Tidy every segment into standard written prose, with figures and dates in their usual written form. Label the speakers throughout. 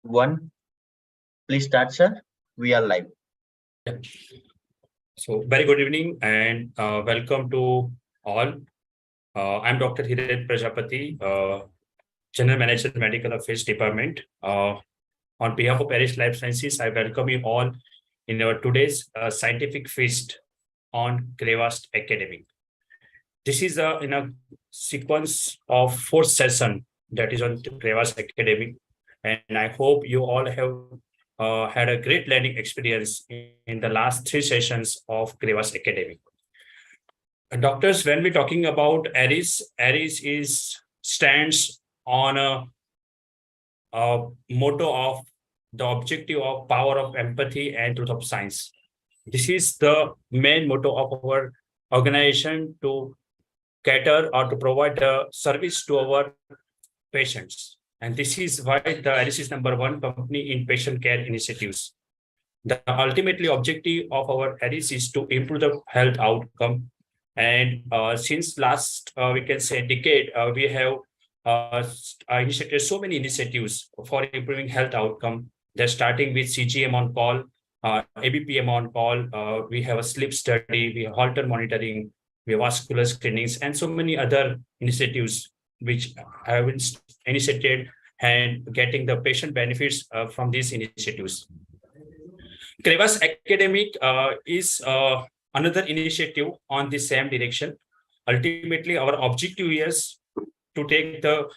Speaker 1: One, please start, sir. We are live.
Speaker 2: Yeah. So, very good evening and welcome to all. I'm Dr. Hiret Prajapati, General Manager, Medical Affairs Department. On behalf of Paris Life Sciences, I welcome you all in our today's scientific feast on Crevast Academy. This is in a sequence of 4 sessions that is on Crevast Academy, and I hope you all have had a great learning experience in the last 3 sessions of Crevast Academy. Doctors, when we're talking about ARIS stands on a motto of the objective of power of empathy and truth of science. This is the main motto of our organization to cater or to provide a service to our patients. And this is why the ARIS is #1 company in patient care initiatives. The ultimately objective of our ARIS is to improve the health outcome. And since last, we can say decade, we have initiated so many initiatives for improving health outcome. They're starting with CGM on call, ABPM on call. We have a sleep study, we have Holter monitoring, we have vascular screenings, and so many other initiatives which have been initiated and getting the patient benefits from these initiatives. Crevast Academic is another initiative on the same direction. Ultimately, our objective is to take the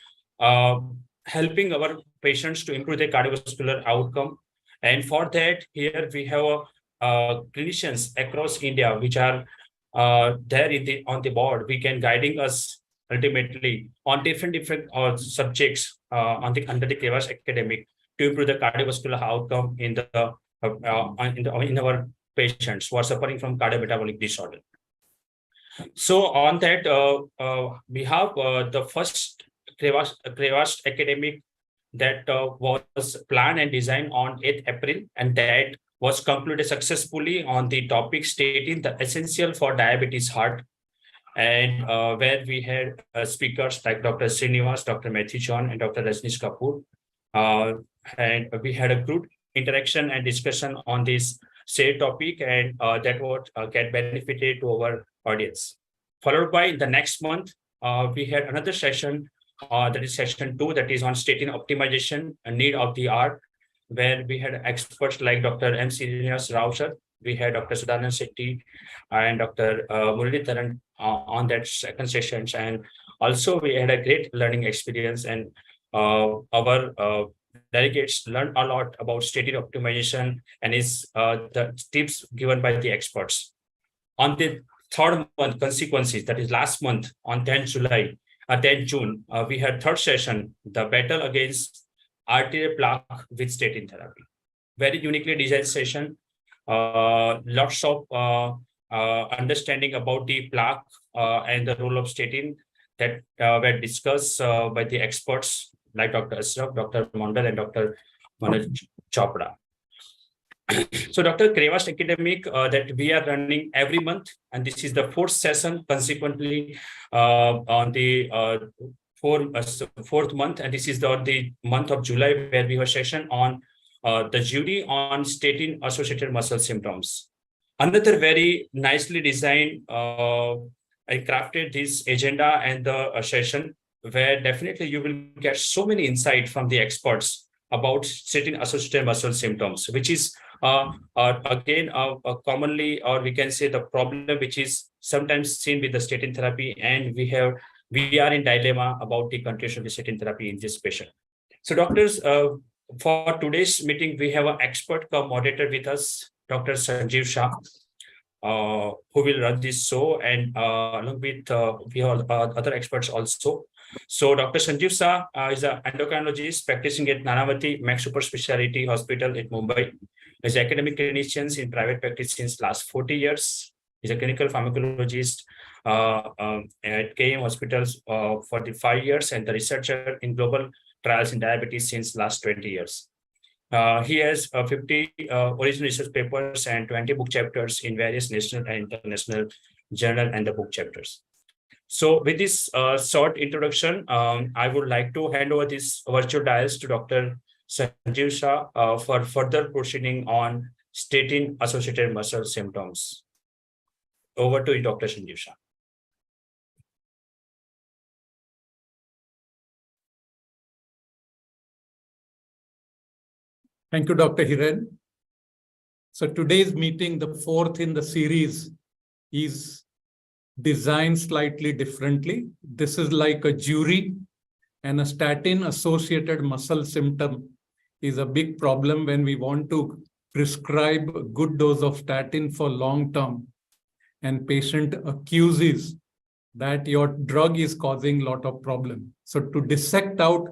Speaker 2: helping our patients to improve their cardiovascular outcome. And for that, here we have clinicians across India, which are there on the board. We can guiding us ultimately on different subjects under the Crevast Academic to improve the cardiovascular outcome in our patients who are suffering from cardiometabolic disorder. So on that, we have the first Crevast Academic that was planned and designed on 8th April, and that was concluded successfully on the topic stating the essential for diabetes heart, and where we had speakers like Dr. Srinivas, Dr. Matthew John, and Dr. Rajnish Kapoor. And we had a good interaction and discussion on this same topic, and that would get benefited to our audience. Followed by the next month, we had another session, that is session 2, that is on statin optimization and need of the hour, where we had experts like Dr. M. Srinivas Rao sir, we had Dr. Sudanand Shetty and Dr. Muralidharan on that second sessions. And also we had a great learning experience, and our delegates learned a lot about statin optimization and the tips given by the experts. On the third month consequences, that is last month on 10th June, we had third session, the battle against arterial plaque with statin therapy. Very uniquely designed session. Lots of understanding about the plaque and the role of statin that were discussed by the experts like Dr. Asraf, Dr. Mondal, and Dr. Manoj Chopra. So Dr. Crevast Academic that we are running every month, and this is the 4th session consequently on the 4th month, and this is the month of July, where we have a session on the jury on statin associated muscle symptoms. Another very nicely designed and crafted this agenda and the session, where definitely you will get so many insight from the experts about statin associated muscle symptoms, which is again commonly, or we can say the problem which is sometimes seen with the statin therapy, and we are in dilemma about the continuation of the statin therapy in this patient. So doctors, for today's meeting, we have an expert moderator with us, Dr. Sanjeev Shah, who will run this show, and along with we have other experts also. So Dr. Sanjeev Shah is an endocrinologist practicing at Nanavati Max Super Speciality Hospital in Mumbai. He's an academic clinician in private practice since last 40 years. He's a clinical pharmacologist at KM hospitals for the 5 years, and the researcher in global trials in diabetes since last 20 years. He has 50 original research papers and 20 book chapters in various national and international journal and the book chapters. So with this short introduction, I would like to hand over this virtual dials to Dr. Sanjeev Shah for further proceeding on statin-associated muscle symptoms. Over to you, Dr. Sanjeev Shah.
Speaker 3: Thank you, Dr. Hiren. So today's meeting, the fourth in the series, is designed slightly differently. This is like a jury, and a statin-associated muscle symptom is a big problem when we want to prescribe a good dose of statin for long term, and patient accuses that your drug is causing a lot of problem. So to dissect out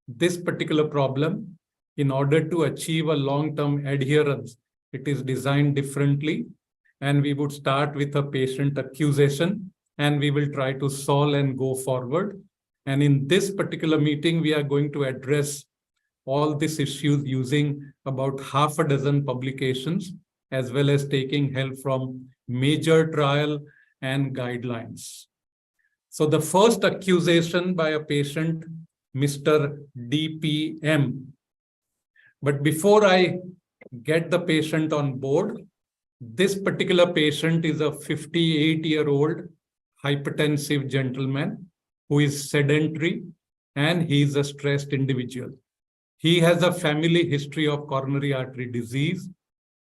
Speaker 3: this particular problem, in order to achieve a long-term adherence, it is designed differently. And we would start with a patient accusation, and we will try to solve and go forward. And in this particular meeting, we are going to address all these issues using about half a dozen publications, as well as taking help from major trial and guidelines. So the first accusation by a patient, Mr. DPM. But before I get the patient on board, this particular patient is a 58-year-old hypertensive gentleman who is sedentary, and he is a stressed individual. He has a family history of coronary artery disease.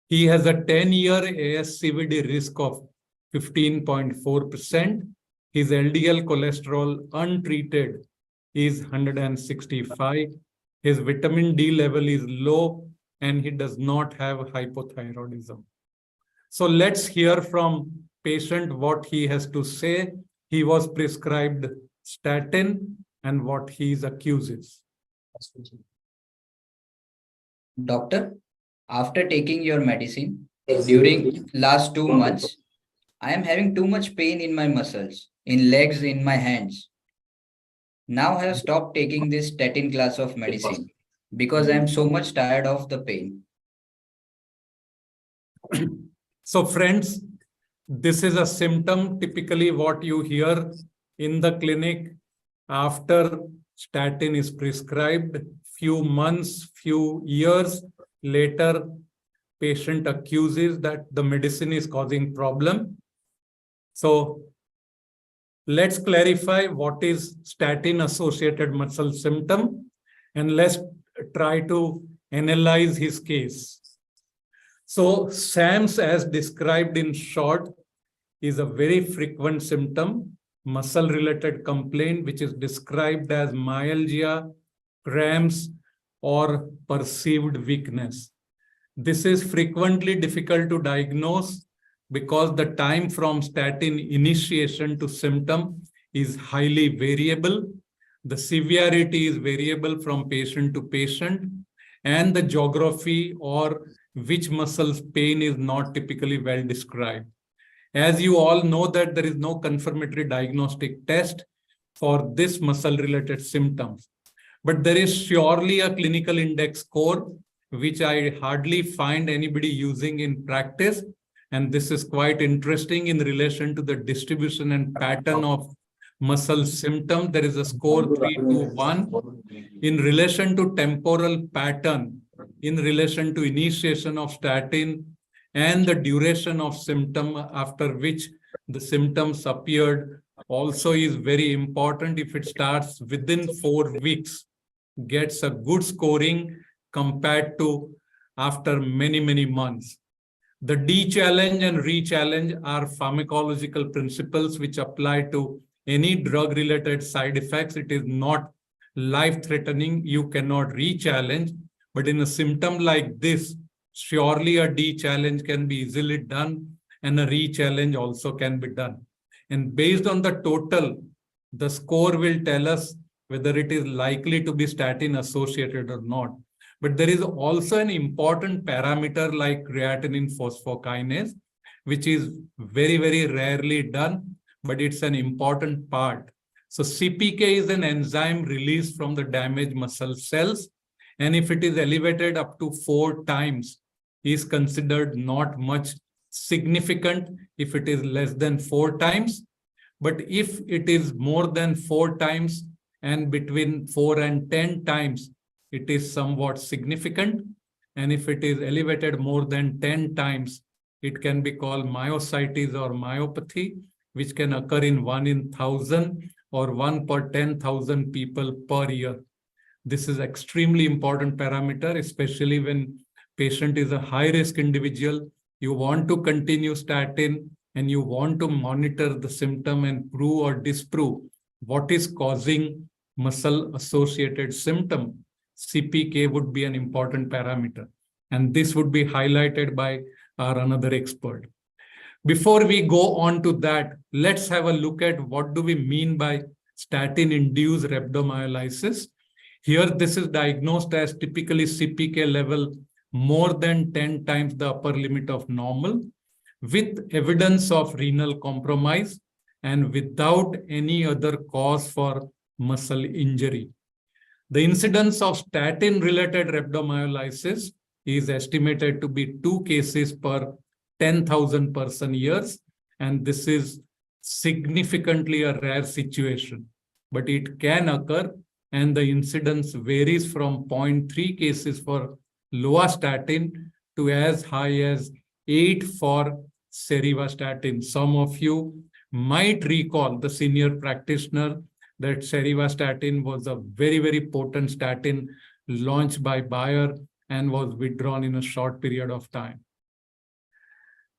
Speaker 3: He has a 10-year ASCVD risk of 15.4%. His LDL cholesterol untreated is 165. His vitamin D level is low, and he does not have hypothyroidism. So let's hear from patient what he has to say. He was prescribed statin and what he accuses.
Speaker 4: Doctor, after taking your medicine during last 2 months, I am having too much pain in my muscles, in legs, in my hands. Now I have stopped taking this statin class of medicine because I am so much tired of the pain.
Speaker 3: So friends, this is a symptom, typically what you hear in the clinic after statin is prescribed. Few months, few years later, patient accuses that the medicine is causing problem. So let's clarify what is statin-associated muscle symptom, and let's try to analyze his case. So SAMS, as described in short, is a very frequent symptom, muscle-related complaint, which is described as myalgia, cramps, or perceived weakness. This is frequently difficult to diagnose because the time from statin initiation to symptom is highly variable. The severity is variable from patient to patient, and the geography or which muscles pain is not typically well described. As you all know that there is no confirmatory diagnostic test for this muscle-related symptoms, but there is surely a clinical index score, which I hardly find anybody using in practice. And this is quite interesting in relation to the distribution and pattern of muscle symptom. There is a score 3 to 1 in relation to temporal pattern, in relation to initiation of statin and the duration of symptom after which the symptoms appeared also is very important. If it starts within 4 weeks, gets a good scoring compared to after many, many months. The D-challenge and re-challenge are pharmacological principles which apply to any drug-related side effects. It is not life-threatening. You cannot re-challenge. But in a symptom like this, surely a D-challenge can be easily done, and a re-challenge also can be done. And based on the total, the score will tell us whether it is likely to be statin-associated or not. But there is also an important parameter like creatinine phosphokinase, which is very, very rarely done, but it's an important part. So CPK is an enzyme released from the damaged muscle cells. And if it is elevated up to 4 times, is considered not much significant if it is less than 4 times. But if it is more than 4 times and between 4 and 10 times, it is somewhat significant. And if it is elevated more than 10 times, it can be called myositis or myopathy, which can occur in 1 in 1,000 or 1 per 10,000 people per year. This is extremely important parameter, especially when patient is a high-risk individual. You want to continue statin and you want to monitor the symptom and prove or disprove what is causing muscle-associated symptom. CPK would be an important parameter. And this would be highlighted by our another expert. Before we go on to that, let's have a look at what do we mean by statin-induced rhabdomyolysis. Here, this is diagnosed as typically CPK level more than 10 times the upper limit of normal, with evidence of renal compromise and without any other cause for muscle injury. The incidence of statin-related rhabdomyolysis is estimated to be 2 cases per 10,000 person years, and this is significantly a rare situation, but it can occur, and the incidence varies from 0.3 cases for lovastatin to as high as 8 for serivastatin. Some of you might recall the senior practitioner that serivastatin was a very, very potent statin launched by Bayer and was withdrawn in a short period of time.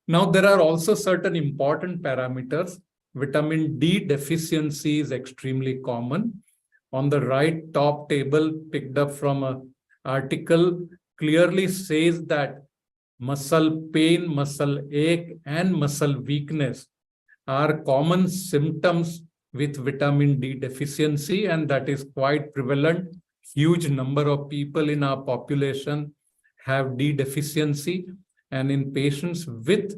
Speaker 3: Now, there are also certain important parameters. Vitamin D deficiency is extremely common. On the right top table picked up from an article clearly says that muscle pain, muscle ache, and muscle weakness are common symptoms with vitamin D deficiency, and that is quite prevalent. Huge number of people in our population have D deficiency, and in patients with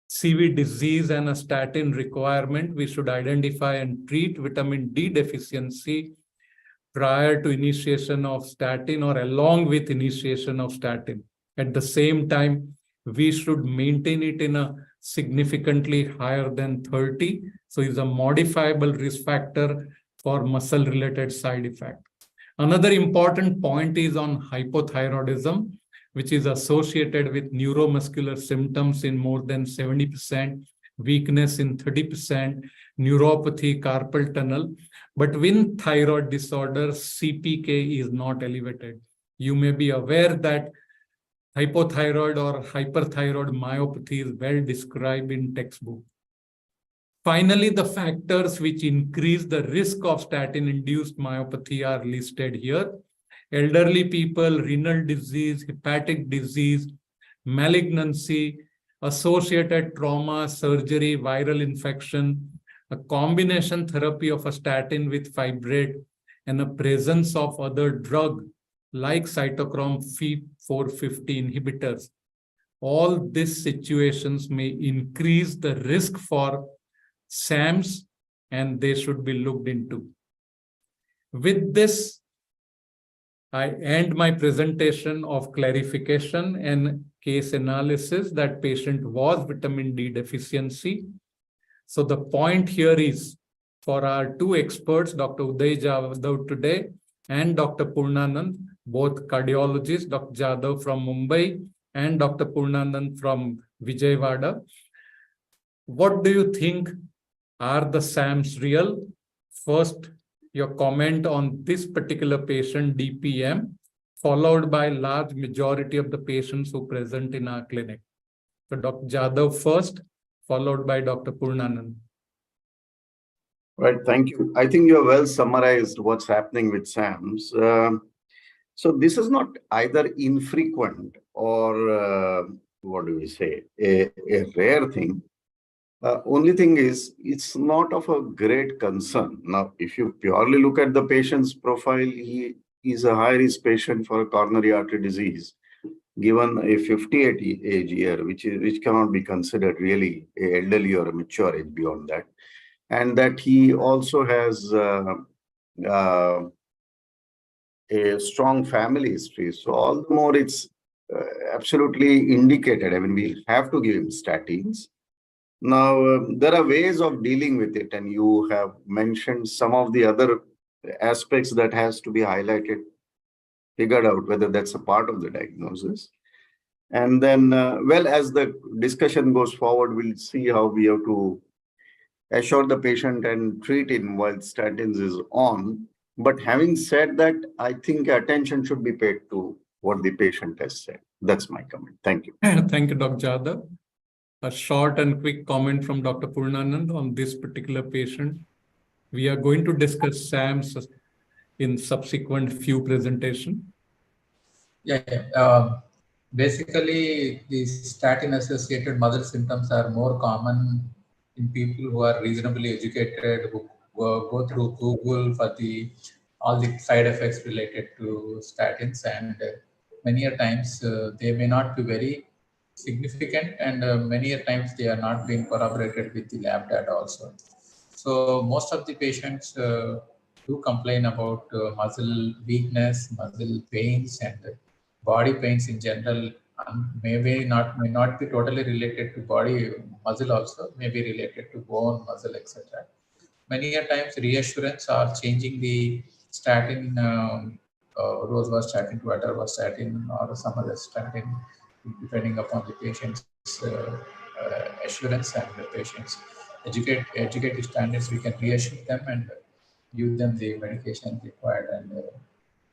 Speaker 3: CV disease and a statin requirement, we should identify and treat vitamin D deficiency prior to initiation of statin or along with initiation of statin. At the same time, we should maintain it in a significantly higher than 30. So it's a modifiable risk factor for muscle-related side effect. Another important point is on hypothyroidism, which is associated with neuromuscular symptoms in more than 70%, weakness in 30%, neuropathy, carpal tunnel. But with thyroid disorder, CPK is not elevated. You may be aware that hypothyroid or hyperthyroid myopathy is well described in textbook. Finally, the factors which increase the risk of statin-induced myopathy are listed here. Elderly people, renal disease, hepatic disease, malignancy, associated trauma, surgery, viral infection, a combination therapy of a statin with fibrate, and a presence of other drug like cytochrome P450 inhibitors. All these situations may increase the risk for SAMs, and they should be looked into. With this, I end my presentation of clarification and case analysis that patient was vitamin D deficiency. So the point here is for our two experts, Dr. Uday Jadhav today and Dr. Purnanand, both cardiologists, Dr. Jadhav from Mumbai and Dr. Purnanand from Vijayawada. What do you think are the SAMs real? First, your comment on this particular patient, DPM, followed by large majority of the patients who present in our clinic. So Dr. Jadhav first, followed by Dr. Purnanand.
Speaker 5: Right, thank you. I think you have well summarized what's happening with SAMs. So this is not either infrequent or, what do we say, a rare thing. Only thing is, it's not of a great concern. Now, if you purely look at the patient's profile, he is a high-risk patient for a coronary artery disease, given a 58 age year, which cannot be considered really a elderly or a mature age beyond that. And that he also has a strong family history. So all the more it's absolutely indicated. I mean, we have to give him statins. Now, there are ways of dealing with it, and you have mentioned some of the other aspects that has to be highlighted. figured out whether that's a part of the diagnosis. And then, well, as the discussion goes forward, we'll see how we have to assure the patient and treat him while statins is on. But having said that, I think attention should be paid to what the patient has said. That's my comment. Thank you.
Speaker 3: Thank you, Dr. Jadhav. A short and quick comment from Dr. Purnanand on this particular patient. We are going to discuss SAMS in subsequent few presentation.
Speaker 6: Basically, the statin-associated muscle symptoms are more common in people who are reasonably educated, who go through Google for all the side effects related to statins, and many a times they may not be very significant, and many a times they are not being corroborated with the lab data also. So most of the patients do complain about muscle weakness, muscle pains, and body pains in general. May not be totally related to body muscle, also may be related to bone, muscle, etc. Many a times reassurance or changing the statin, rosuvastatin to atorvastatin or some other statin, depending upon the patient's assurance and the patient's educative standards. We can reassure them and give them the medication required,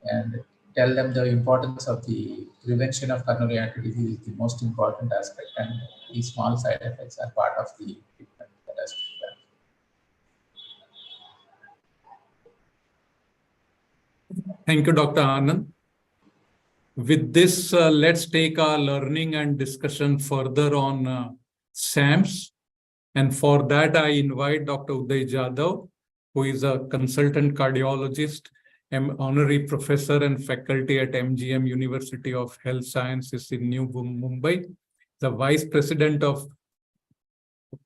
Speaker 6: and tell them the importance of the prevention of coronary artery disease is the most important aspect, and these small side effects are part of the treatment that has to be done.
Speaker 3: Thank you, Dr. Anand. With this, let's take our learning and discussion further on SAMS. And for that, I invite Dr. Uday Jadhav, who is a consultant cardiologist, honorary professor and faculty at MGM University of Health Sciences in New Mumbai, the vice president of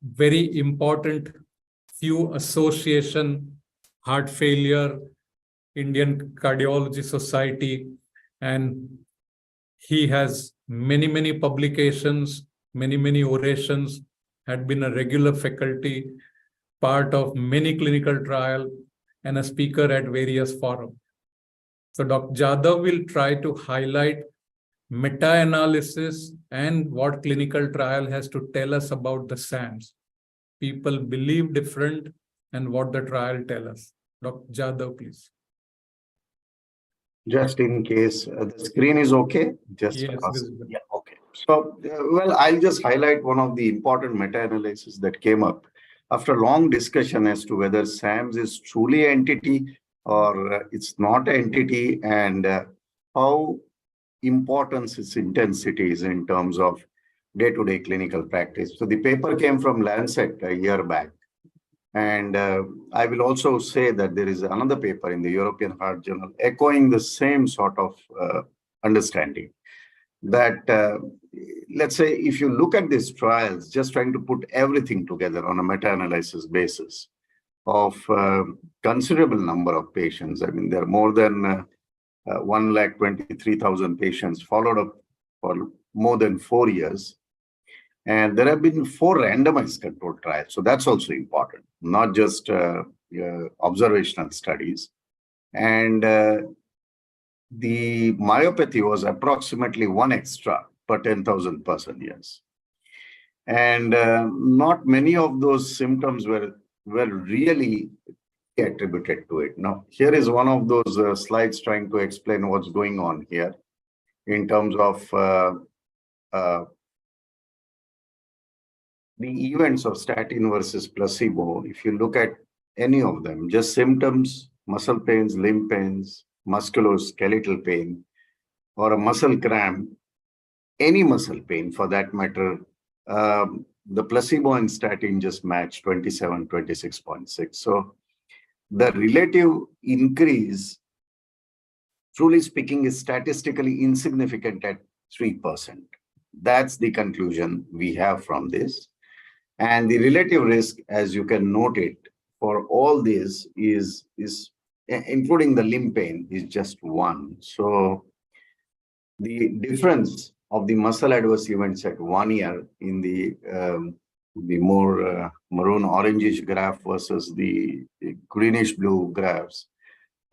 Speaker 3: very important few association, heart failure, Indian Cardiology Society, and he has many publications, many orations, had been a regular faculty, part of many clinical trials, and a speaker at various forums. So Dr. Jadhav will try to highlight meta-analysis and what clinical trial has to tell us about the SAMS. People believe different and what the trial tell us. Dr. Jadhav, please.
Speaker 5: Just in case the screen is okay. Just
Speaker 3: yes,
Speaker 5: yeah, okay. So, well, I'll just highlight one of the important meta-analysis that came up after long discussion as to whether SAMS is truly an entity or it's not an entity, and how important its intensity is in terms of day-to-day clinical practice. So the paper came from Lancet a year back. And I will also say that there is another paper in the European Heart Journal echoing the same sort of understanding that, let's say, if you look at these trials, just trying to put everything together on a meta-analysis basis of considerable number of patients. I mean, there are more than 123,000 patients followed up for more than 4 years. And there have been 4 randomized controlled trials. So that's also important, not just observational studies. And the myopathy was approximately 1 extra per 10,000 person years. And not many of those symptoms were really attributed to it. Now, here is one of those slides trying to explain what's going on here in terms of the events of statin versus placebo. If you look at any of them, just symptoms, muscle pains, limb pains, musculoskeletal pain, or a muscle cramp, any muscle pain for that matter, the placebo and statin just matched 27, 26.6. So the relative increase, truly speaking, is statistically insignificant at 3%. That's the conclusion we have from this. And the relative risk, as you can note it, for all this is including the limb pain, is just 1. So the difference of the muscle adverse events at 1 year in the more maroon orangish graph versus the greenish blue graphs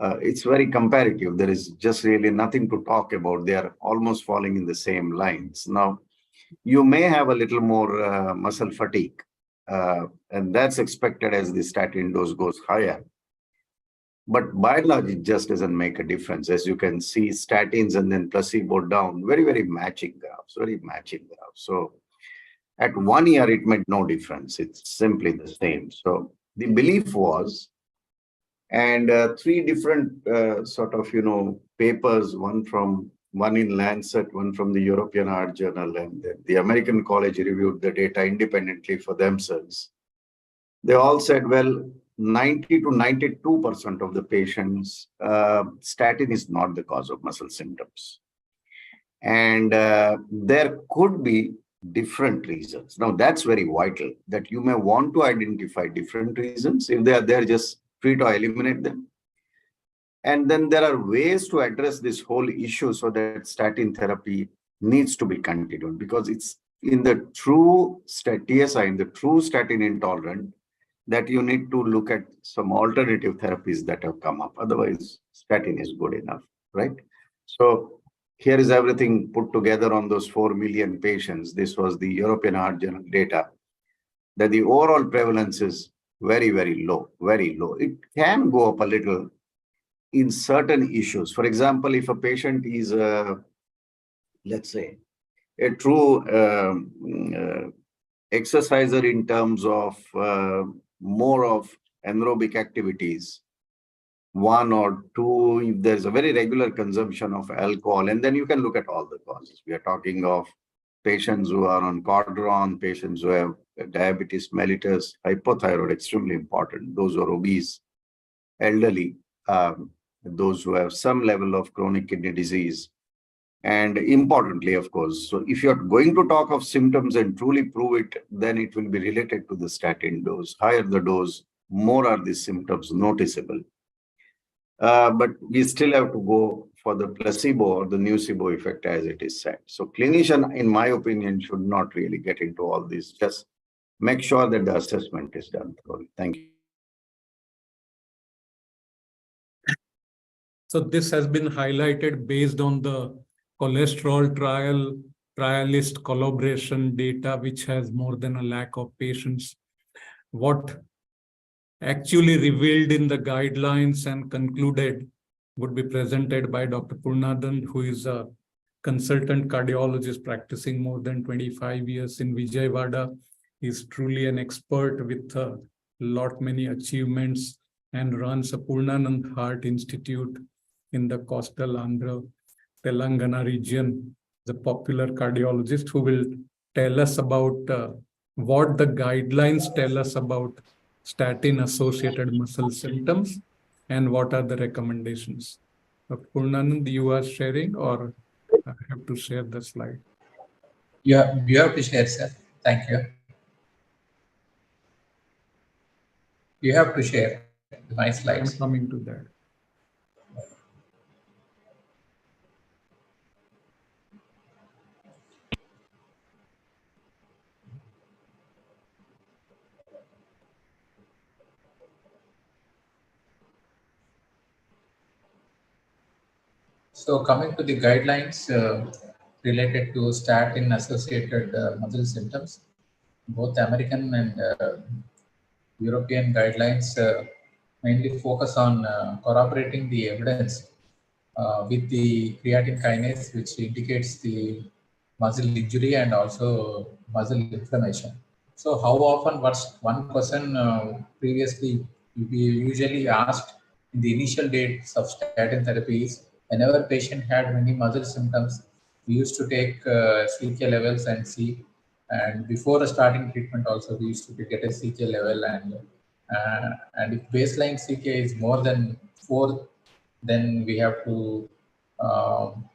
Speaker 5: it's very comparative. There is just really nothing to talk about. They are almost falling in the same lines. Now, you may have a little more muscle fatigue, and that's expected as the statin dose goes higher. But by and large, it just doesn't make a difference. As you can see, statins and then placebo down, very, very matching graphs, very matching graphs. So at 1 year, it made no difference. It's simply the same. So the belief was, and three different sort of, papers, one in Lancet, one from the European Heart Journal, and then the American College reviewed the data independently for themselves. They all said, well, 90 to 92% of the patients, statin is not the cause of muscle symptoms. And there could be different reasons. Now, that's very vital, that you may want to identify different reasons. If they are there, just treat or eliminate them. And then there are ways to address this whole issue so that statin therapy needs to be continued, because it's in the true TSI, in the true statin intolerant, that you need to look at some alternative therapies that have come up. Otherwise, statin is good enough, right? So here is everything put together on those 4 million patients. This was the European Heart Journal data, that the overall prevalence is very, very low, very low. It can go up a little in certain issues. For example, if a patient is, let's say, a true exerciser in terms of more of anaerobic activities, 1 or 2, if there's a very regular consumption of alcohol, and then you can look at all the causes. We are talking of patients who are on Cordron, patients who have diabetes mellitus, hypothyroid, extremely important, those who are obese, elderly, those who have some level of chronic kidney disease. And importantly, of course, so if you're going to talk of symptoms and truly prove it, then it will be related to the statin dose. Higher the dose, more are the symptoms noticeable. But we still have to go for the placebo or the nocebo effect, as it is said. So clinician, in my opinion, should not really get into all this. Just make sure that the assessment is done thoroughly. Thank you.
Speaker 3: So this has been highlighted based on the cholesterol trialist collaboration data, which has more than 1 lakh of patients. What actually revealed in the guidelines and concluded would be presented by Dr. Purnanand, who is a consultant cardiologist practicing more than 25 years in Vijayawada. He's truly an expert with many achievements and runs a Purnanand Heart Institute in the coastal Andhra, Telangana region, the popular cardiologist who will tell us about what the guidelines tell us about statin-associated muscle symptoms and what are the recommendations. Dr. Purnanand, you are sharing, or I have to share the slide?
Speaker 6: Yeah, you have to share, sir. Thank you. You have to share my slides.
Speaker 3: I'm coming to that.
Speaker 6: So coming to the guidelines related to statin-associated muscle symptoms, both American and European guidelines mainly focus on corroborating the evidence with the creatine kinase, which indicates the muscle injury and also muscle inflammation. So how often was one question previously we usually asked in the initial days of statin therapies, whenever patient had many muscle symptoms, we used to take CK levels and see, and before starting treatment also we used to get a CK level, and if baseline CK is more than 4, then we have to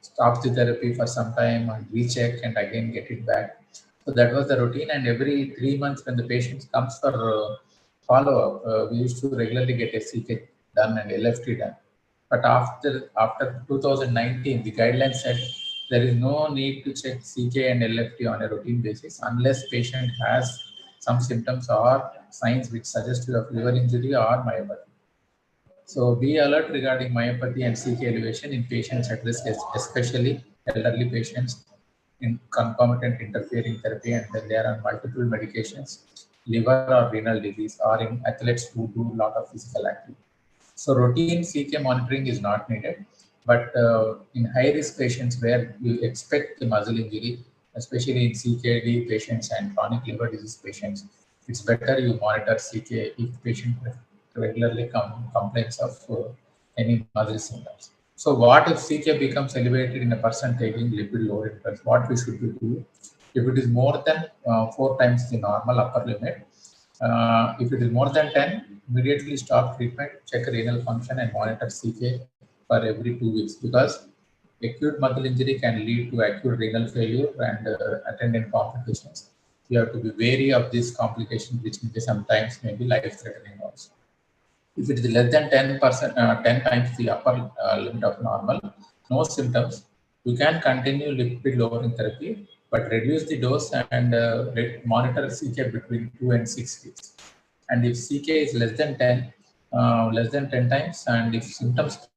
Speaker 6: stop the therapy for some time and recheck and again get it back. So that was the routine, and every 3 months when the patient comes for follow-up, we used to regularly get a CK done and LFT done. But after 2019, the guidelines said there is no need to check CK and LFT on a routine basis unless patient has some symptoms or signs which suggest you have liver injury or myopathy. So be alert regarding myopathy and CK elevation in patients at risk, especially elderly patients in concomitant interfering therapy, and when they are on multiple medications, liver or renal disease, or in athletes who do a lot of physical activity. So routine CK monitoring is not needed, but in high-risk patients where you expect the muscle injury, especially in CKD patients and chronic liver disease patients, it's better you monitor CK if patient regularly complains of any muscle symptoms. So what if CK becomes elevated in a person taking lipid lowering drugs? What we should do? If it is more than 4 times the normal upper limit, if it is more than 10, immediately stop treatment, check renal function, and monitor CK for every 2 weeks, because acute muscle injury can lead to acute renal failure and attendant complications. You have to be wary of these complications, which sometimes may be life-threatening also. If it is less than 10%, 10 times the upper limit of normal, no symptoms, you can continue lipid lowering therapy, but reduce the dose and monitor CK between 2 and 6 weeks. And if CK is less than 10 times, and if symptoms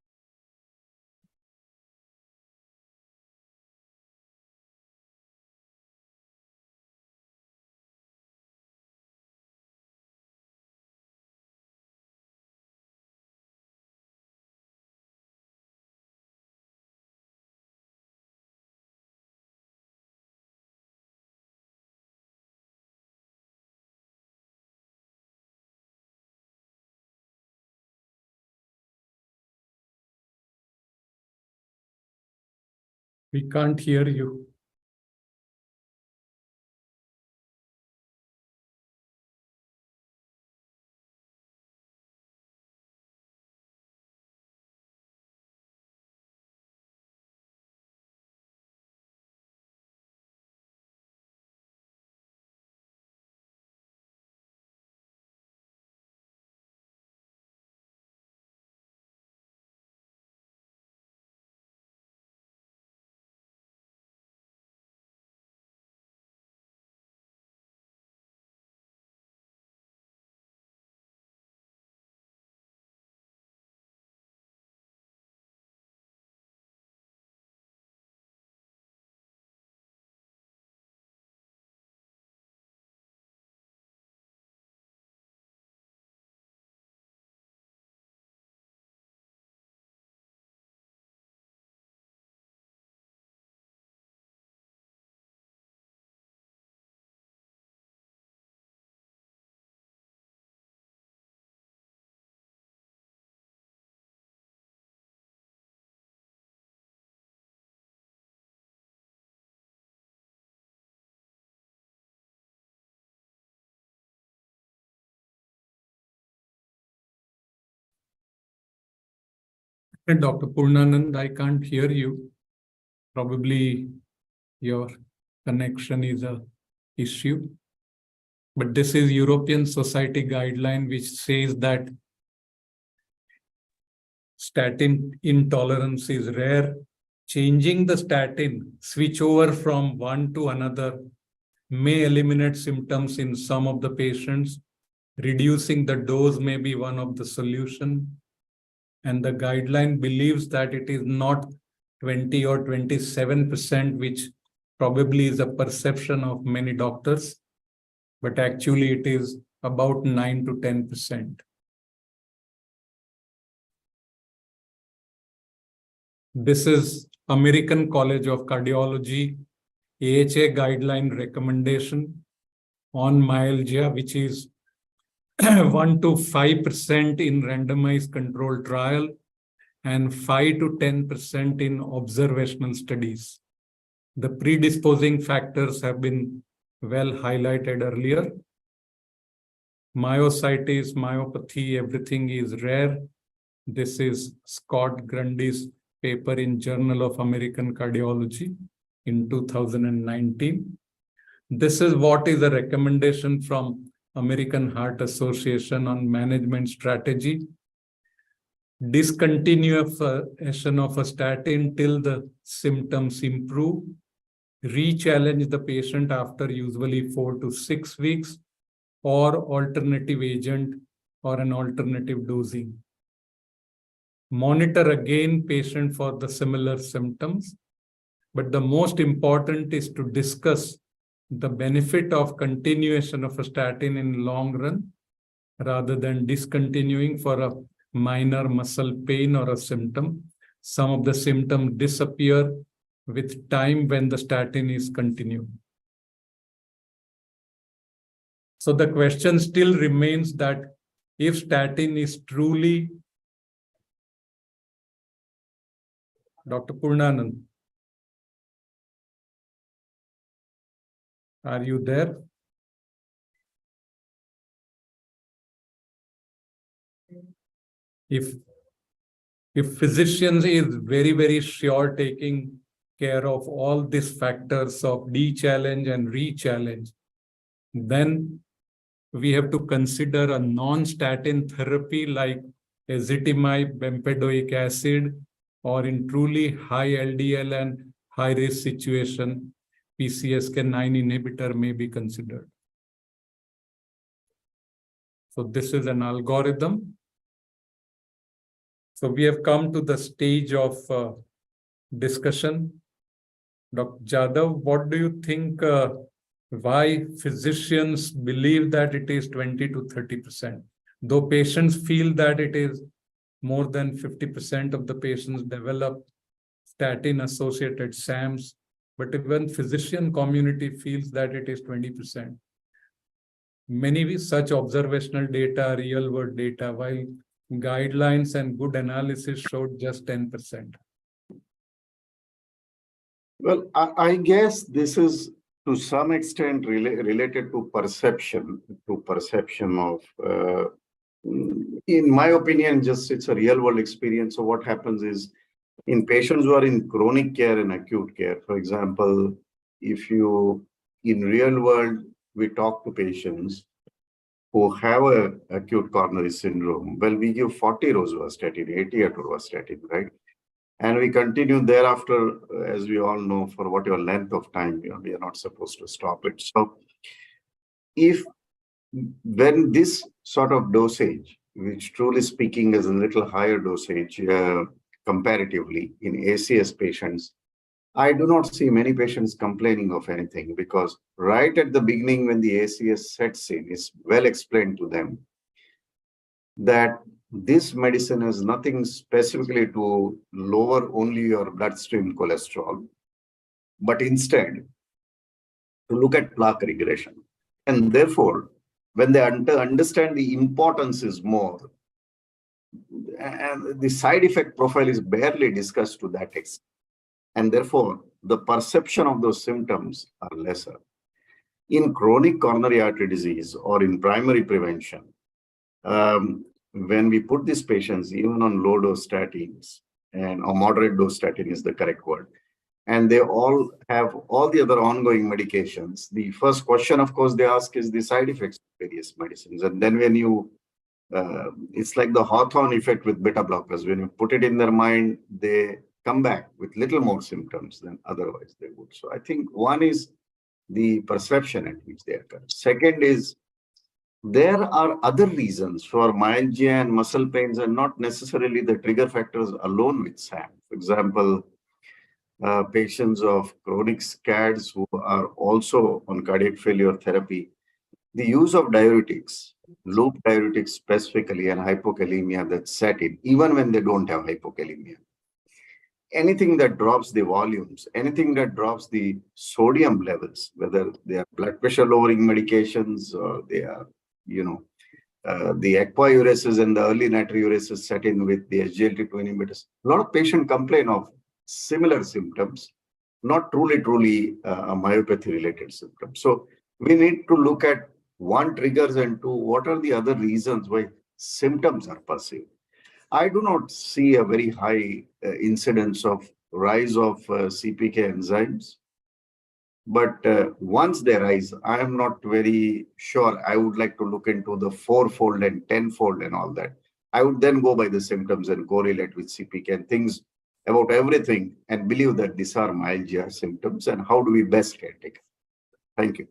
Speaker 3: We can't hear you. And Dr. Purnanand, I can't hear you. Probably your connection is a issue. But this is European Society guideline, which says that statin intolerance is rare. Changing the statin, switch over from one to another, may eliminate symptoms in some of the patients. Reducing the dose may be one of the solution. And the guideline believes that it is not 20 or 27%, which probably is a perception of many doctors, but actually it is about 9 to 10%. This is American College of Cardiology AHA guideline recommendation on myalgia, which is 1 to 5% in randomized controlled trial and 5 to 10% in observational studies. The predisposing factors have been well highlighted earlier. Myositis, myopathy, everything is rare. This is Scott Grundy's paper in Journal of American Cardiology in 2019. This is what is a recommendation from American Heart Association on management strategy. Discontinuation of a statin till the symptoms improve. Re-challenge the patient after usually 4 to 6 weeks, or alternative agent or an alternative dosing. monitor again patient for the similar symptoms. But the most important is to discuss the benefit of continuation of a statin in long run rather than discontinuing for a minor muscle pain or a symptom. Some of the symptoms disappear with time when the statin is continued. So the question still remains that if statin is truly, Dr. Purnanand, are you there? If physicians is very, very sure taking care of all these factors of de-challenge and re-challenge, then we have to consider a non-statin therapy like ezetimibe, bempedoic acid, or in truly high LDL and high risk situation, PCSK9 inhibitor may be considered. So this is an algorithm. So we have come to the stage of discussion. Dr. Jadhav, what do you think, why physicians believe that it is 20 to 30%? Though patients feel that it is more than 50% of the patients develop statin-associated SAMs, but even physician community feels that it is 20%. Many such observational data, real-world data, while guidelines and good analysis showed just 10%.
Speaker 5: Well, I guess this is to some extent related to perception of, in my opinion, just it's a real world experience. So what happens is in patients who are in chronic care and acute care, for example, if you, in real world, we talk to patients who have a acute coronary syndrome, well, we give 40 rosuvastatin, 80 atorvastatin, right? And we continue thereafter, as we all know, for whatever length of time, we are not supposed to stop it. So when this sort of dosage, which truly speaking is a little higher dosage comparatively in ACS patients, I do not see many patients complaining of anything, because right at the beginning when the ACS sets in, it's well explained to them that this medicine has nothing specifically to lower only your bloodstream cholesterol, but instead to look at plaque regression. And therefore, when they understand the importance is more, and the side effect profile is barely discussed to that extent. And therefore, the perception of those symptoms are lesser. In chronic coronary artery disease or in primary prevention, when we put these patients even on low dose statins, or moderate dose statin is the correct word, and they all have all the other ongoing medications, the first question, of course, they ask is the side effects of various medicines. And then when you, it's like the Hawthorne effect with beta blockers. When you put it in their mind, they come back with little more symptoms than otherwise they would. So I think one is the perception at which they occur. Second is, there are other reasons for myalgia and muscle pains and not necessarily the trigger factors alone with SAM. For example, patients of chronic SCADs who are also on cardiac failure therapy, the use of diuretics, loop diuretics specifically, and hypokalemia that's set in, even when they don't have hypokalemia. Anything that drops the volumes, anything that drops the sodium levels, whether they are blood pressure lowering medications or they are, the equiuraces and the early natriuraces set in with the SGLT2 inhibitors. A lot of patients complain of similar symptoms, not truly myopathy related symptoms. So we need to look at one, triggers, and two, what are the other reasons why symptoms are perceived. I do not see a very high incidence of rise of CPK enzymes, but once they rise, I am not very sure. I would like to look into the 4-fold and 10-fold and all that. I would then go by the symptoms and correlate with CPK and things about everything and believe that these are myalgia symptoms and how do we best care take it. Thank you.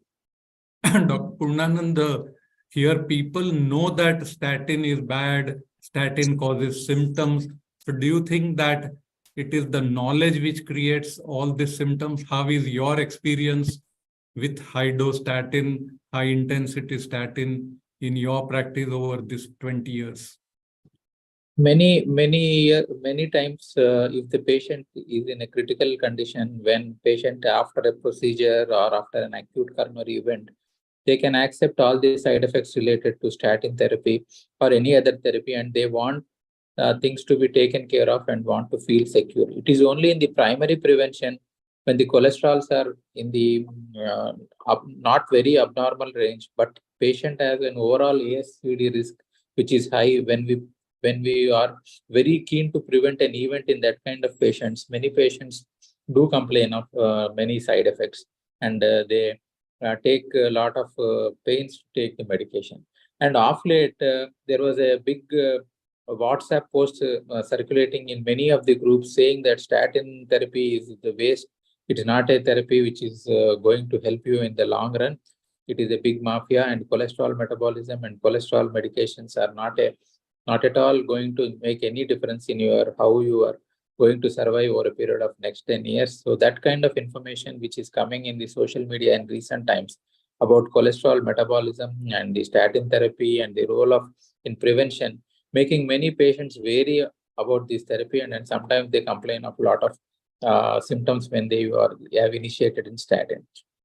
Speaker 3: Dr. Purnanand, here people know that statin is bad, statin causes symptoms. So do you think that it is the knowledge which creates all these symptoms? How is your experience with high dose statin, high intensity statin in your practice over this 20 years?
Speaker 7: Many times, if the patient is in a critical condition, when patient after a procedure or after an acute coronary event, they can accept all the side effects related to statin therapy or any other therapy, and they want things to be taken care of and want to feel secure. It is only in the primary prevention when the cholesterols are in the not very abnormal range, but patient has an overall ASCVD risk which is high. When we are very keen to prevent an event in that kind of patients, many patients do complain of many side effects, and they take a lot of pains to take the medication. And off late, there was a big WhatsApp post circulating in many of the groups saying that statin therapy is the waste. It is not a therapy which is going to help you in the long run. It is a big mafia, and cholesterol metabolism and cholesterol medications are not at all going to make any difference in how you are going to survive over a period of next 10 years. So that kind of information which is coming in the social media in recent times about cholesterol metabolism and the statin therapy and the role of in prevention, making many patients wary about this therapy, and then sometimes they complain of a lot of symptoms when they have initiated in statin.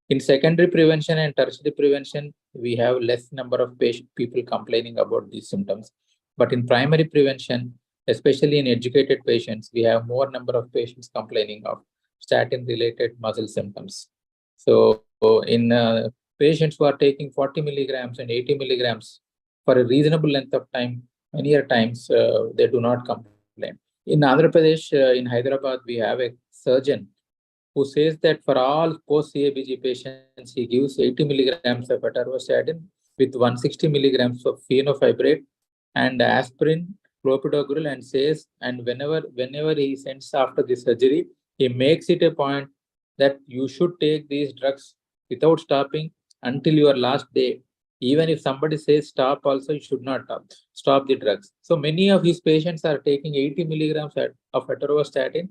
Speaker 7: In secondary prevention and tertiary prevention, we have less number of people complaining about these symptoms. But in primary prevention, especially in educated patients, we have more number of patients complaining of statin-related muscle symptoms. So in patients who are taking 40 milligrams and 80 milligrams for a reasonable length of time, many times they do not complain. In Andhra Pradesh, in Hyderabad, we have a surgeon who says that for all post-CABG patients, he gives 80 milligrams of atorvastatin with 160 milligrams of fenofibrate and aspirin, clopidogrel, and says, and whenever he sends after the surgery, he makes it a point that you should take these drugs without stopping until your last day. Even if somebody says stop, also you should not stop the drugs. So many of his patients are taking 80 milligrams of atorvastatin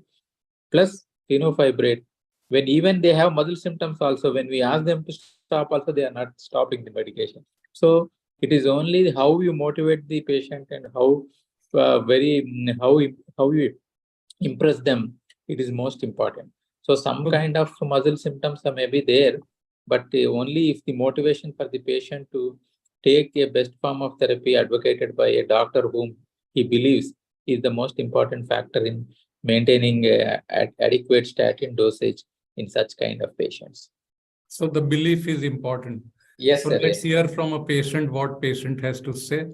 Speaker 7: plus fenofibrate. When even they have muscle symptoms also, when we ask them to stop also, they are not stopping the medication. So it is only how you motivate the patient and how you impress them. It is most important. So some kind of muscle symptoms may be there, but only if the motivation for the patient to take a best form of therapy advocated by a doctor whom he believes is the most important factor in maintaining adequate statin dosage in such kind of patients.
Speaker 3: So the belief is important.
Speaker 7: Yes,
Speaker 3: so
Speaker 7: sir.
Speaker 3: Let's hear from a patient what patient has to say.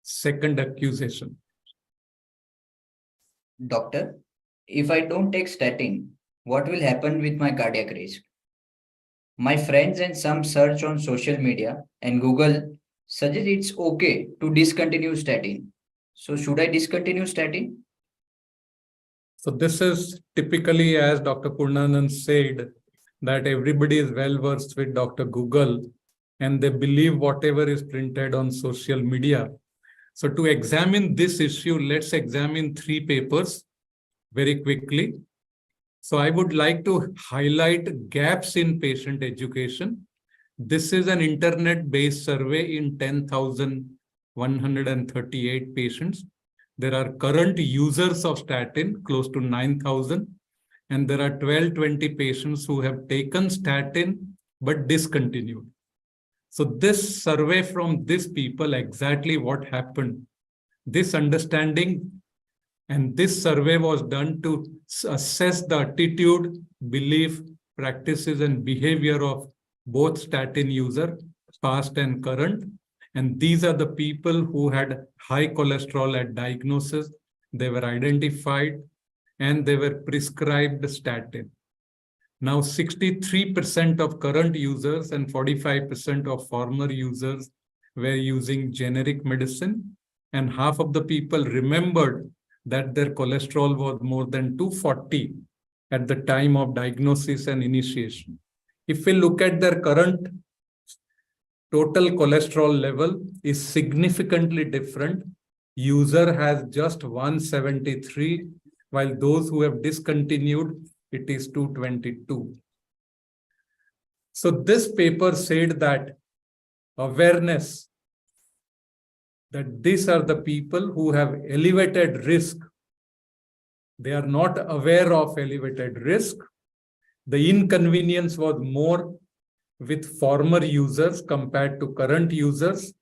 Speaker 3: Second accusation.
Speaker 4: Doctor, if I don't take statin, what will happen with my cardiac risk? My friends and some search on social media and Google suggest it's okay to discontinue statin. So should I discontinue statin?
Speaker 3: So this is typically, as Dr. Purnanand said, that everybody is well versed with Dr. Google and they believe whatever is printed on social media. So to examine this issue, let's examine 3 papers very quickly. So I would like to highlight gaps in patient education. This is an internet-based survey in 10,138 patients. There are current users of statin, close to 9,000. And there are 1,220 patients who have taken statin but discontinued. So this survey from these people, exactly what happened, this understanding, and this survey was done to assess the attitude, belief, practices, and behavior of both statin user, past and current. And these are the people who had high cholesterol at diagnosis. They were identified and they were prescribed statin. Now, 63% of current users and 45% of former users were using generic medicine, and half of the people remembered that their cholesterol was more than 240 at the time of diagnosis and initiation. If we look at their current total cholesterol level is significantly different user has just 173, while those who have discontinued, it is 222. So this paper said that awareness, that these are the people who have elevated risk. They are not aware of elevated risk. The inconvenience was more with former users compared to current users.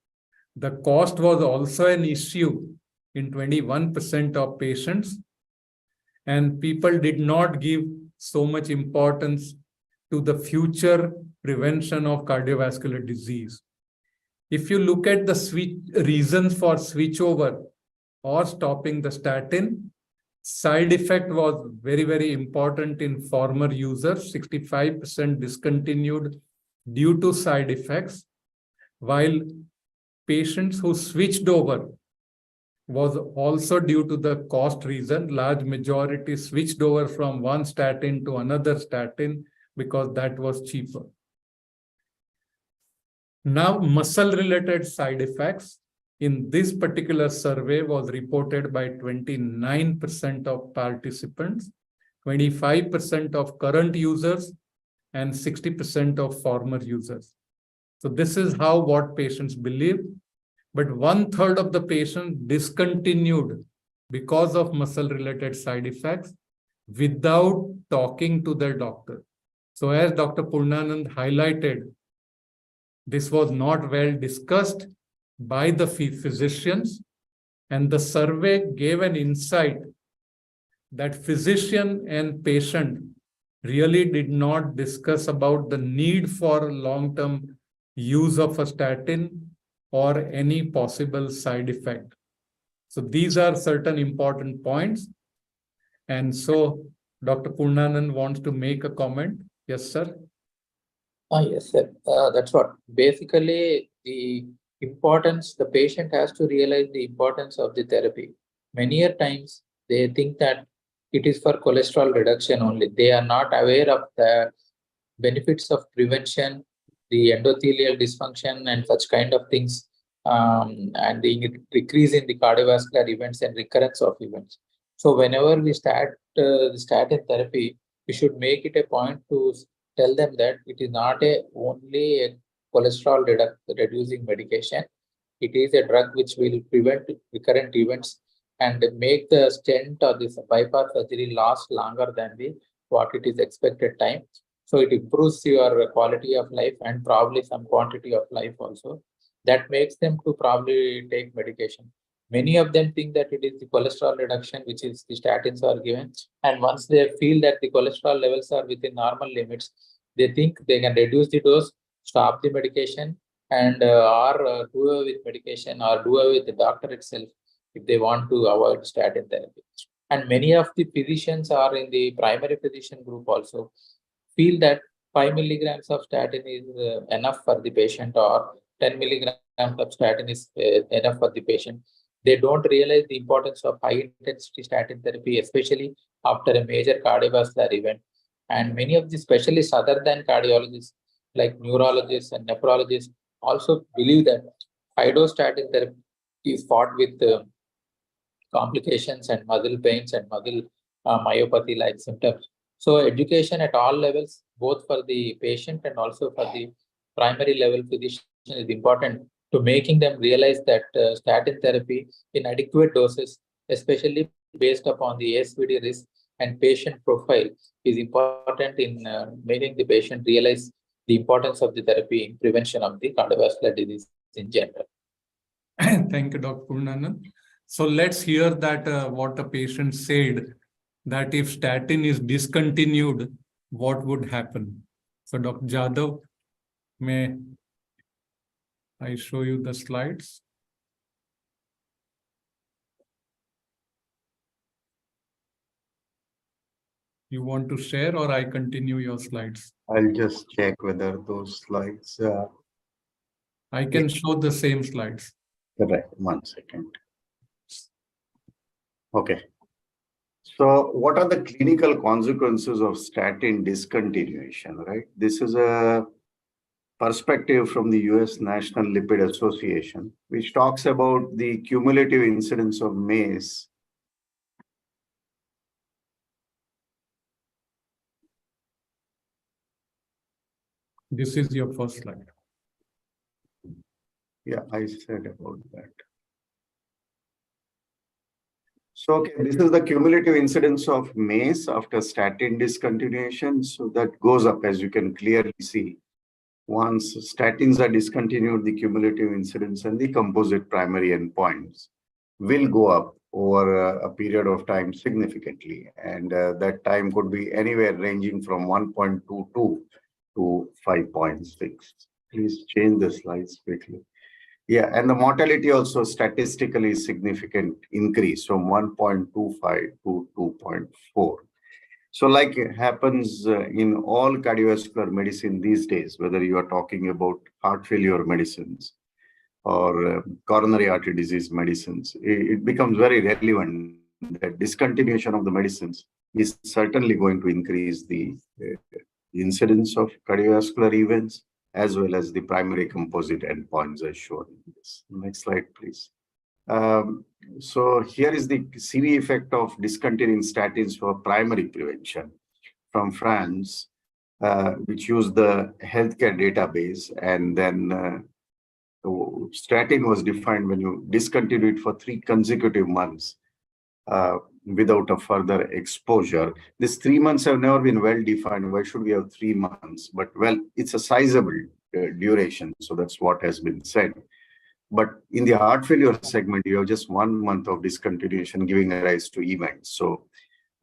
Speaker 3: The cost was also an issue in 21% of patients. And people did not give so much importance to the future prevention of cardiovascular disease. If you look at the reasons for switchover or stopping the statin, side effect was very, very important in former users. 65% discontinued due to side effects, while patients who switched over was also due to the cost reason. Large majority switched over from one statin to another statin because that was cheaper. Now, muscle-related side effects in this particular survey was reported by 29% of participants, 25% of current users, and 60% of former users. So this is what patients believe. But 1/3 of the patients discontinued because of muscle-related side effects without talking to their doctor. So as Dr. Purnanand highlighted, this was not well discussed by the physicians, and the survey gave an insight that physician and patient really did not discuss about the need for long-term use of a statin or any possible side effect. So these are certain important points. And so Dr. Purnanand wants to make a comment. Yes, sir.
Speaker 7: Yes, sir. That's what. Basically, the importance, the patient has to realize the importance of the therapy. Many a times they think that it is for cholesterol reduction only. They are not aware of the benefits of prevention, the endothelial dysfunction and such kind of things, and the decrease in the cardiovascular events and recurrence of events. So whenever we start the statin therapy, we should make it a point to tell them that it is not only a cholesterol reducing medication. It is a drug which will prevent recurrent events and make the stent or this bypass surgery last longer than what it is expected time. So it improves your quality of life and probably some quantity of life also. That makes them to probably take medication. Many of them think that it is the cholesterol reduction which is the statins are given. And once they feel that the cholesterol levels are within normal limits, they think they can reduce the dose, stop the medication, and or do away with medication or do away with the doctor itself if they want to avoid statin therapy. And many of the physicians are in the primary physician group also feel that 5 milligrams of statin is enough for the patient or 10 milligrams of statin is enough for the patient. They don't realize the importance of high intensity statin therapy, especially after a major cardiovascular event. And many of the specialists other than cardiologists, like neurologists and nephrologists, also believe that high-dose statin therapy is fought with complications and muscle pains and muscle myopathy-like symptoms. So education at all levels, both for the patient and also for the primary level physician is important to making them realize that statin therapy in adequate doses, especially based upon the ASVD risk and patient profile, is important in making the patient realize the importance of the therapy in prevention of the cardiovascular disease in general.
Speaker 3: Thank you, Dr. Purnanand. So let's hear that what the patient said, that if statin is discontinued, what would happen? So Dr. Jadhav, may I show you the slides? You want to share or I continue your slides?
Speaker 5: I'll just check whether those slides.
Speaker 3: I can show the same slides.
Speaker 5: Correct. 1 second. Okay. So what are the clinical consequences of statin discontinuation, right? This is a perspective from the US National Lipid Association, which talks about the cumulative incidence of MACE.
Speaker 3: This is your first slide.
Speaker 5: Yeah, I said about that. So, okay, this is the cumulative incidence of MACE after statin discontinuation. So that goes up, as you can clearly see. Once statins are discontinued, the cumulative incidence and the composite primary endpoints will go up over a period of time significantly. And that time could be anywhere ranging from 1.22 to 5.6. Please change the slides quickly. Yeah, and the mortality also statistically significant increase from 1.25 to 2.4. So like it happens in all cardiovascular medicine these days, whether you are talking about heart failure medicines or coronary artery disease medicines, it becomes very relevant that discontinuation of the medicines is certainly going to increase the incidence of cardiovascular events as well as the primary composite endpoints as shown in this. Next slide, please. So here is the CV effect of discontinuing statins for primary prevention from France, which used the healthcare database, and then statin was defined when you discontinue it for 3 consecutive months without a further exposure. These 3 months have never been well defined. Why should we have 3 months? But well, it's a sizable duration, so that's what has been said. But in the heart failure segment, you have just 1 month of discontinuation giving rise to events. So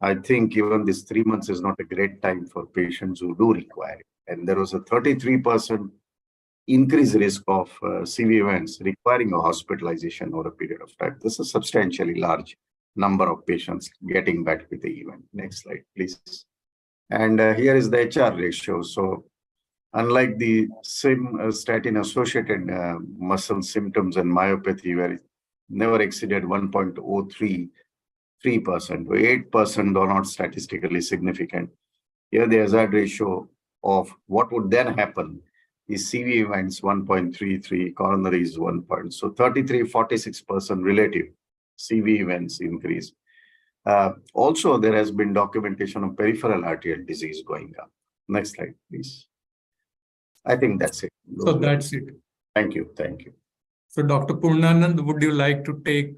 Speaker 5: I think even this 3 months is not a great time for patients who do require it. And there was a 33% increased risk of CV events requiring a hospitalization over a period of time. This is a substantially large number of patients getting back with the event. Next slide, please. And here is the HR ratio. So unlike the statin-associated muscle symptoms and myopathy, where it never exceeded 1.033%, 8% are not statistically significant. Here, the hazard ratio of what would then happen is CV events 1.33, coronaries 1 point. So 46% relative CV events increase. Also, there has been documentation of peripheral arterial disease going up. Next slide, please. I think that's it.
Speaker 3: So that's it.
Speaker 5: Thank you. Thank you.
Speaker 3: So Dr. Purnanand, would you like to take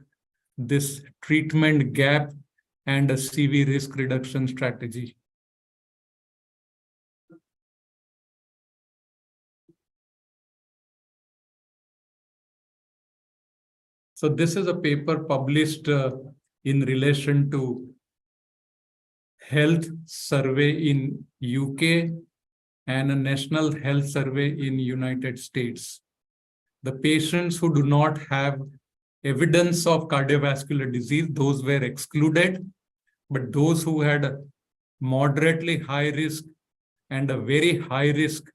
Speaker 3: this treatment gap and a CV risk reduction strategy? So this is a paper published in relation to health survey in UK and a national health survey in United States. The patients who do not have evidence of cardiovascular disease, those were excluded, but those who had a moderately high risk and a very high risk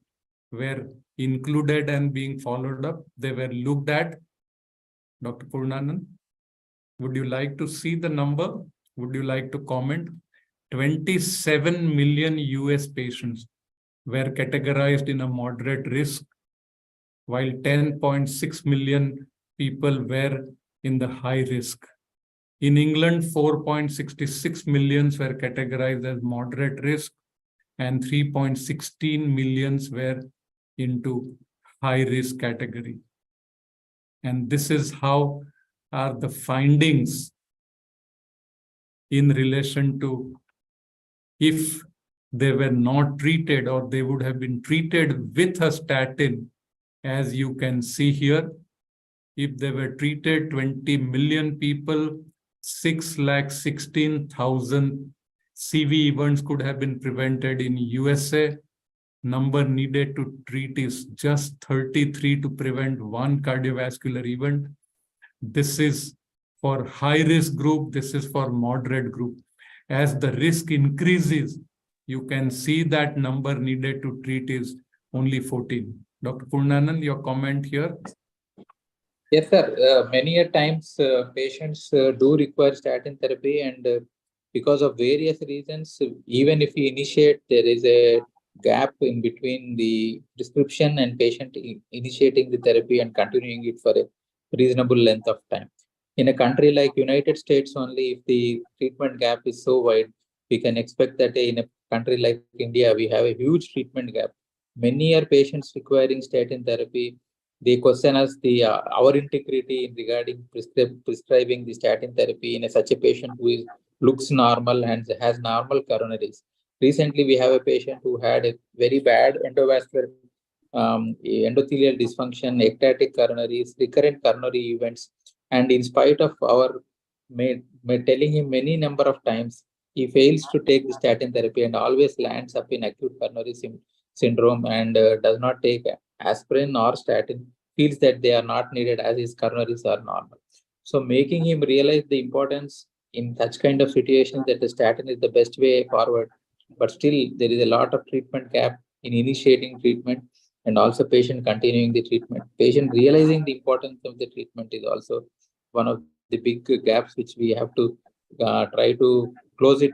Speaker 3: were included and being followed up. They were looked at. Dr. Purnanand, would you like to see the number? Would you like to comment? 27 million US patients were categorized in a moderate risk, while 10.6 million people were in the high risk. In England, 4.66 millions were categorized as moderate risk, and 3.16 millions were into high risk category. And this is how are the findings in relation to if they were not treated or they would have been treated with a statin, as you can see here. If they were treated, 20 million people, 616,000 CV events could have been prevented in USA. Number needed to treat is just 33 to prevent 1 cardiovascular event. This is for high risk group. This is for moderate group. As the risk increases, you can see that number needed to treat is only 14. Dr. Purnanand, your comment here?
Speaker 7: Yes, sir. Many a times patients do require statin therapy, and because of various reasons, even if we initiate, there is a gap in between the prescription and patient initiating the therapy and continuing it for a reasonable length of time. In a country like United States only, if the treatment gap is so wide, we can expect that in a country like India, we have a huge treatment gap. Many are patients requiring statin therapy. They question us our integrity in regarding prescribing the statin therapy in such a patient who looks normal and has normal coronaries. Recently, we have a patient who had a very bad endovascular endothelial dysfunction, ectatic coronaries, recurrent coronary events, and in spite of our telling him many number of times, he fails to take the statin therapy and always lands up in acute coronary syndrome and does not take aspirin or statin, feels that they are not needed as his coronaries are normal. So making him realize the importance in such kind of situations that the statin is the best way forward, but still there is a lot of treatment gap in initiating treatment and also patient continuing the treatment. Patient realizing the importance of the treatment is also one of the big gaps which we have to try to close it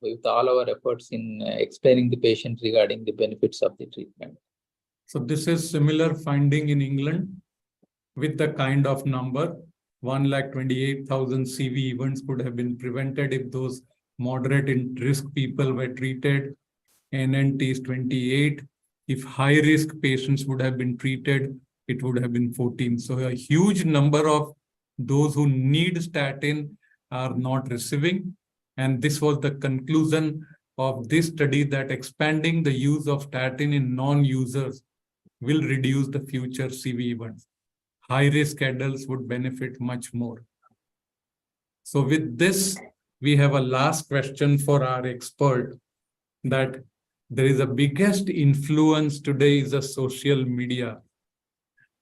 Speaker 7: with all our efforts in explaining the patient regarding the benefits of the treatment.
Speaker 3: So this is similar finding in England with the kind of number 128,000 CV events could have been prevented if those moderate in risk people were treated. NNT is 28. If high risk patients would have been treated, it would have been 14. So a huge number of those who need statin are not receiving. And this was the conclusion of this study, that expanding the use of statin in non-users will reduce the future CV events. High-risk adults would benefit much more. So with this, we have a last question for our expert, that there is the biggest influence today is the social media.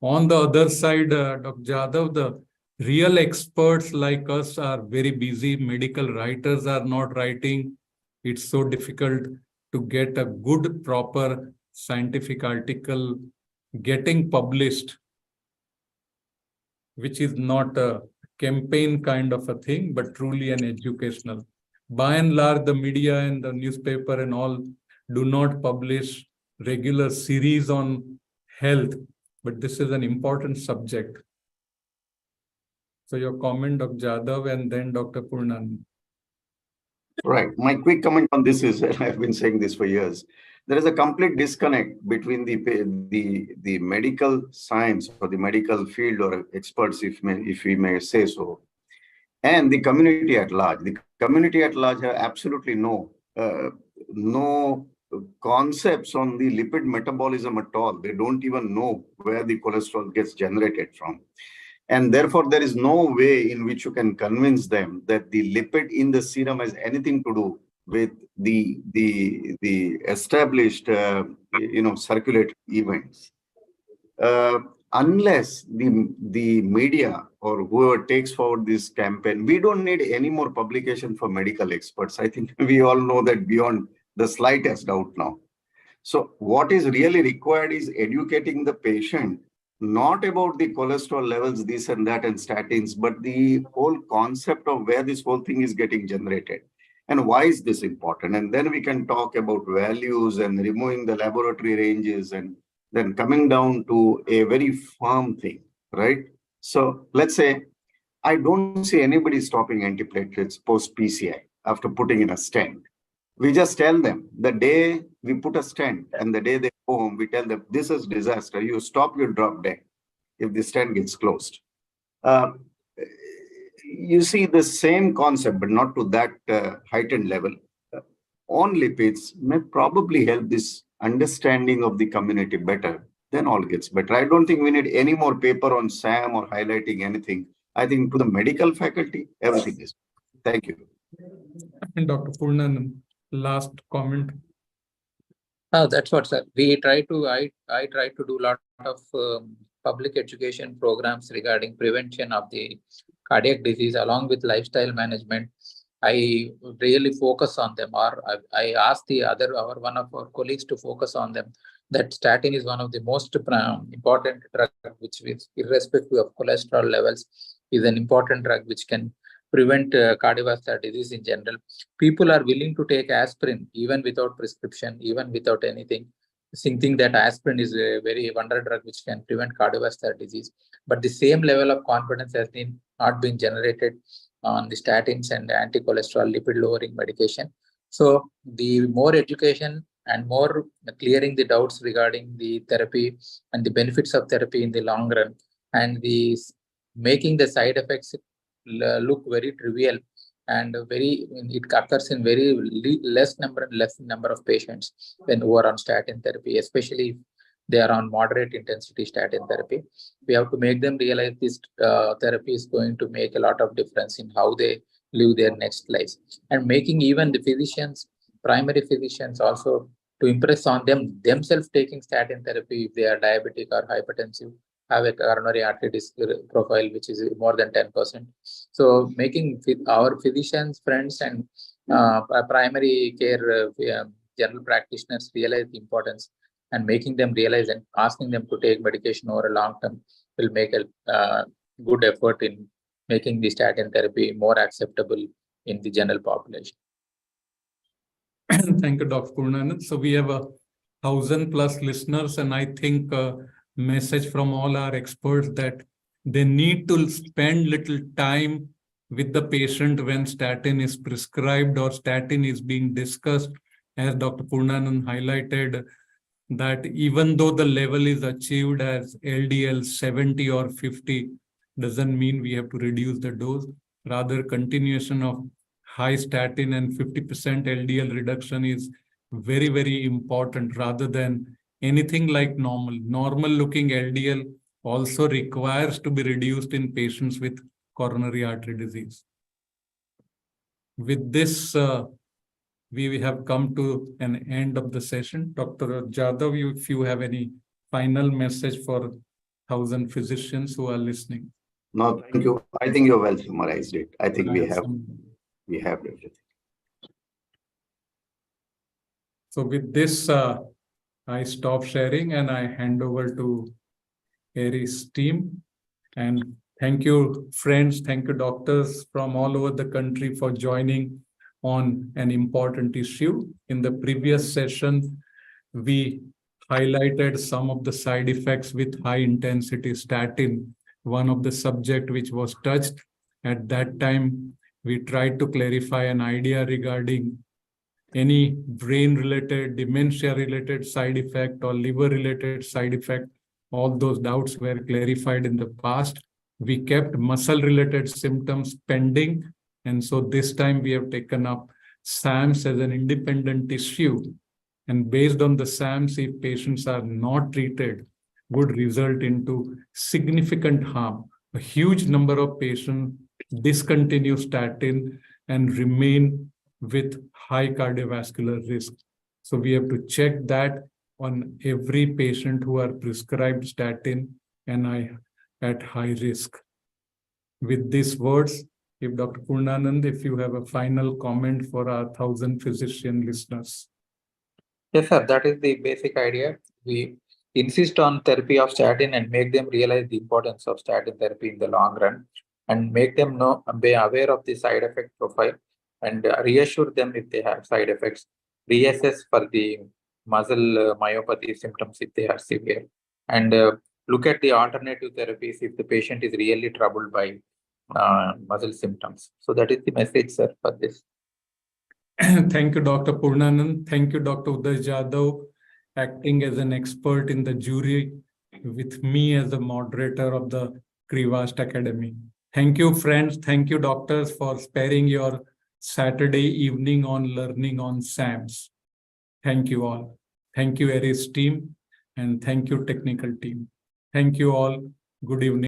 Speaker 3: On the other side, Dr. Jadhav, the real experts like us are very busy. Medical writers are not writing. It's so difficult to get a good, proper scientific article getting published, which is not a campaign kind of a thing, but truly an educational. By and large, the media and the newspaper and all do not publish regular series on health, but this is an important subject. So your comment, Dr. Jadhav, and then Dr. Purnanand.
Speaker 5: Right. My quick comment on this is, I've been saying this for years, there is a complete disconnect between the medical science or the medical field or experts, if we may say so, and the community at large. The community at large have absolutely no concepts on the lipid metabolism at all. They don't even know where the cholesterol gets generated from. And therefore, there is no way in which you can convince them that the lipid in the serum has anything to do with the established circulatory events. Unless the media or whoever takes forward this campaign, we don't need any more publication for medical experts. I think we all know that beyond the slightest doubt now. So what is really required is educating the patient, not about the cholesterol levels, this and that, and statins, but the whole concept of where this whole thing is getting generated and why is this important. And then we can talk about values and removing the laboratory ranges and then coming down to a very firm thing, right? So let's say I don't see anybody stopping antiplatelets post-PCI after putting in a stent. We just tell them the day we put a stent and the day they go home, we tell them this is disaster. You stop your drop dead if the stent gets closed. You see the same concept, but not to that heightened level. On lipids may probably help this understanding of the community better. Then all gets better. I don't think we need any more paper on SAM or highlighting anything. I think to the medical faculty, everything is. Thank you.
Speaker 3: And Dr. Purnanand, last comment.
Speaker 7: That's what, sir. We try to, I try to do a lot of public education programs regarding prevention of the cardiac disease along with lifestyle management. I really focus on them, or I ask one of our colleagues to focus on them. That statin is one of the most important drug, which is irrespective of cholesterol levels, is an important drug which can prevent cardiovascular disease in general. People are willing to take aspirin even without prescription, even without anything, thinking that aspirin is a very wonder drug which can prevent cardiovascular disease. But the same level of confidence has not been generated on the statins and anti-cholesterol lipid lowering medication. So the more education and more clearing the doubts regarding the therapy and the benefits of therapy in the long run, and the making the side effects look very trivial and it occurs in very less number of patients when who are on statin therapy, especially if they are on moderate intensity statin therapy. We have to make them realize this therapy is going to make a lot of difference in how they live their next lives, and making even the physicians, primary physicians, also to impress on themselves taking statin therapy if they are diabetic or hypertensive, have a coronary artery disease profile which is more than 10%. So making our physicians, friends, and primary care general practitioners realize the importance, and making them realize and asking them to take medication over a long term will make a good effort in making the statin therapy more acceptable in the general population.
Speaker 3: Thank you, Dr. Purnanand. So we have 1,000+ listeners, and I think message from all our experts that they need to spend little time with the patient when statin is prescribed or statin is being discussed. As Dr. Purnanand highlighted, that even though the level is achieved as LDL 70 or 50, doesn't mean we have to reduce the dose. Rather, continuation of high statin and 50% LDL reduction is very, very important rather than anything like normal. Normal looking LDL also requires to be reduced in patients with coronary artery disease. With this, we have come to an end of the session. Dr. Jadhav, if you have any final message for 1,000 physicians who are listening.
Speaker 5: No, thank you. I think you well summarized it. I think we have everything.
Speaker 3: So with this, I stop sharing and I hand over to Aries team. And thank you, friends. Thank you, doctors from all over the country for joining on an important issue. In the previous session, we highlighted some of the side effects with high intensity statin. One of the subject which was touched at that time, we tried to clarify an idea regarding any brain-related, dementia-related side effect or liver-related side effect. All those doubts were clarified in the past. We kept muscle-related symptoms pending. And so this time we have taken up SAMS as an independent issue. And based on the SAMS, if patients are not treated, would result into significant harm. A huge number of patients discontinue statin and remain with high cardiovascular risk. So we have to check that on every patient who are prescribed statin and are at high risk. With these words, if Dr. Purnanand, if you have a final comment for our 1,000 physician listeners.
Speaker 7: Yes, sir. That is the basic idea. We insist on therapy of statin and make them realize the importance of statin therapy in the long run, and make them be aware of the side effect profile, and reassure them if they have side effects, reassess for the muscle myopathy symptoms if they are severe, and look at the alternative therapies if the patient is really troubled by muscle symptoms. So that is the message, sir, for this.
Speaker 3: Thank you, Dr. Purnanand. Thank you, Dr. Uday Jadhav, acting as an expert in the jury with me as the moderator of the Crevast Academy. Thank you, friends. Thank you, doctors, for sparing your Saturday evening on learning on SAMS. Thank you all. Thank you, Aries team, and thank you, technical team. Thank you all. Good evening.